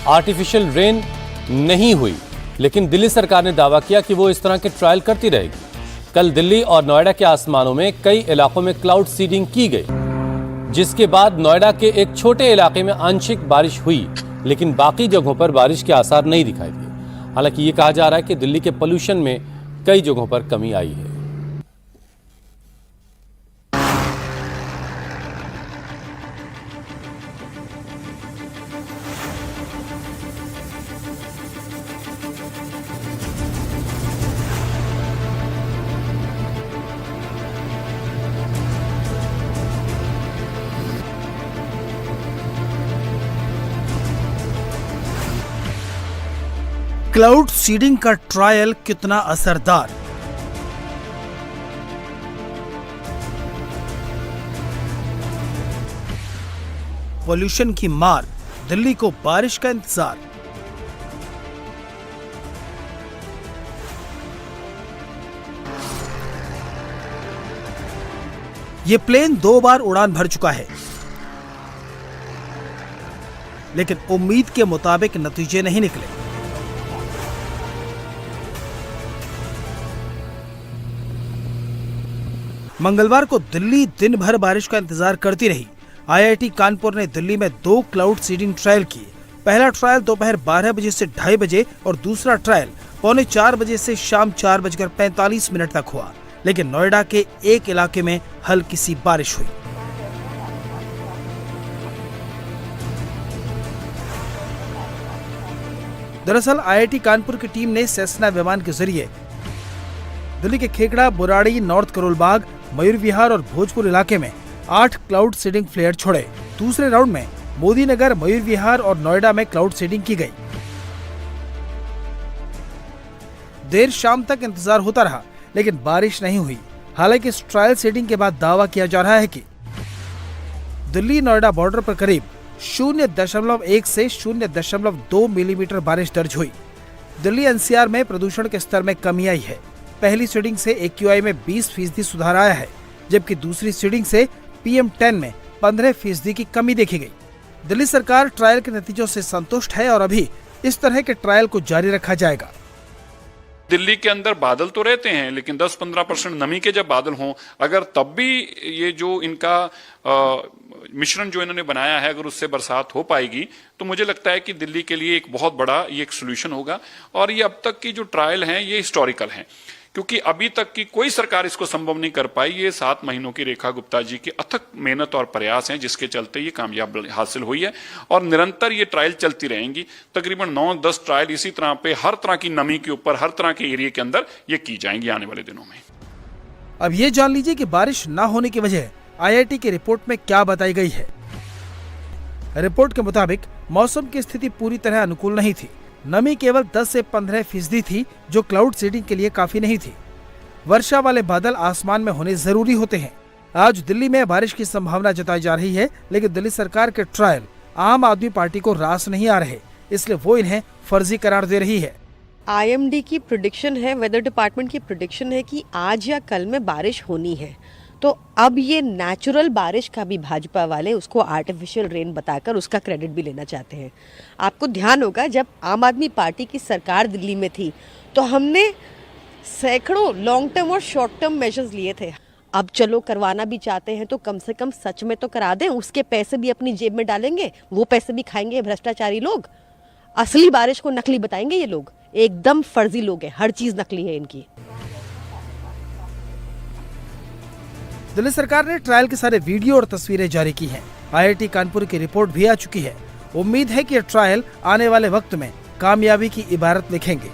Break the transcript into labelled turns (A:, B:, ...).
A: Artificial rain नहीं हुई, लेकिन दिल्ली सरकार ने दावा किया कि वो इस तरह के ट्रायल करती रहेगी। कल दिल्ली और नोएडा के आसमानों में कई इलाकों में क्लाउड सीडिंग की गई, जिसके बाद नोएडा के एक छोटे इलाके में आंशिक बारिश हुई, लेकिन बाकी जगहों पर बारिश के आसार नहीं दिखाई दिए। हालांकि ये कहा जा रहा है कि दिल्ली के पोल्यूशन में कई जगहों पर कमी आई है।
B: क्लाउड सीडिंग का ट्रायल कितना असरदार? पोल्यूशन की मार, दिल्ली को बारिश का इंतजार। ये प्लेन 2 बार उड़ान भर चुका है, लेकिन उम्मीद के मुताबिक नतीजे नहीं निकले। मंगलवार को दिल्ली दिन भर बारिश का इंतजार करती रही। आईआईटी कानपुर ने दिल्ली में 2 क्लाउड सीडिंग ट्रायल किए। पहला ट्रायल दोपहर 12 बजे से 2:30 बजे और दूसरा ट्रायल पौने 4 बजे से शाम 4:45 तक हुआ, लेकिन नोएडा के एक इलाके में हल्की सी बारिश हुई। दरअसल आईआईटी कानपुर की टीम ने सेस्ना विमान के जरिए दिल्ली के खेकड़ा, बुराड़ी, नॉर्थ करोलबाग, मयूर विहार और भोजपुर इलाके में 8 क्लाउड सीडिंग फ्लेयर छोड़े। दूसरे राउंड में मोदी नगर, मयूर विहार और नोएडा में क्लाउड सीडिंग की गई। देर शाम तक इंतजार होता रहा, लेकिन बारिश नहीं हुई। हालांकि इस ट्रायल सीडिंग के बाद दावा किया जा रहा है कि दिल्ली नोएडा बॉर्डर पर करीब 0.1 से 0.2 मिलीमीटर बारिश दर्ज हुई। दिल्ली एनसीआर में प्रदूषण के स्तर में कमी आई है। पहली सीडिंग से AQI में 20% सुधार आया है, जबकि दूसरी सीडिंग से PM10 में 15% की कमी देखी गई। दिल्ली सरकार ट्रायल के नतीजों से संतुष्ट है और अभी इस तरह के ट्रायल को जारी रखा जाएगा।
C: दिल्ली के अंदर बादल तो रहते हैं, लेकिन 10-15% नमी के जब बादल हों, अगर तब भी ये जो इनका मिश्रण जो इन्होंने बनाया है, अगर उससे बरसात हो पाएगी, तो मुझे लगता है कि दिल्ली के लिए एक बहुत बड़ा ये एक सोल्यूशन होगा। और ये अब तक की जो ट्रायल हैं ये हिस्टोरिकल हैं, क्योंकि अभी तक की कोई सरकार इसको संभव नहीं कर पाई। ये 7 महीनों की रेखा गुप्ता जी की अथक मेहनत और प्रयास हैं, जिसके चलते ये कामयाब हासिल हुई है। और निरंतर ये ट्रायल चलती रहेंगी। तकरीबन 9-10 ट्रायल इसी तरह पे हर तरह की नमी के ऊपर, हर तरह के एरिया के अंदर ये की जाएंगी आने वाले दिनों में।
B: अब ये जान लीजिए कि बारिश न होने की वजह आईआईटी की रिपोर्ट में क्या बताई गई है। रिपोर्ट के मुताबिक मौसम की स्थिति पूरी तरह अनुकूल नहीं थी। नमी केवल 10 से 15% थी, जो क्लाउड सीडिंग के लिए काफी नहीं थी। वर्षा वाले बादल आसमान में होने जरूरी होते हैं। आज दिल्ली में बारिश की संभावना जताई जा रही है, लेकिन दिल्ली सरकार के ट्रायल आम आदमी पार्टी को रास नहीं आ रहे, इसलिए वो इन्हें फर्जी करार दे रही है।
D: IMD की प्रेडिक्शन है, वेदर डिपार्टमेंट की प्रेडिक्शन है कि आज या कल में बारिश होनी है। तो अब ये नेचुरल बारिश का भी भाजपा वाले उसको आर्टिफिशियल रेन बताकर उसका क्रेडिट भी लेना चाहते हैं। आपको ध्यान होगा, जब आम आदमी पार्टी की सरकार दिल्ली में थी तो हमने सैकड़ों लॉन्ग टर्म और शॉर्ट टर्म मेजर्स लिए थे। अब चलो करवाना भी चाहते हैं तो कम से कम सच में तो करा दें, उसके पैसे भी अपनी जेब में डालेंगे, वो पैसे भी खाएंगे भ्रष्टाचारी लोग। असली बारिश को नकली बताएंगे ये लोग, एकदम फर्जी लोग हैं, हर चीज नकली है इनकी।
B: दिल्ली सरकार ने ट्रायल के सारे वीडियो और तस्वीरें जारी की हैं। आईआईटी कानपुर की रिपोर्ट भी आ चुकी है। उम्मीद है कि ये ट्रायल आने वाले वक्त में कामयाबी की इबारत लिखेंगे।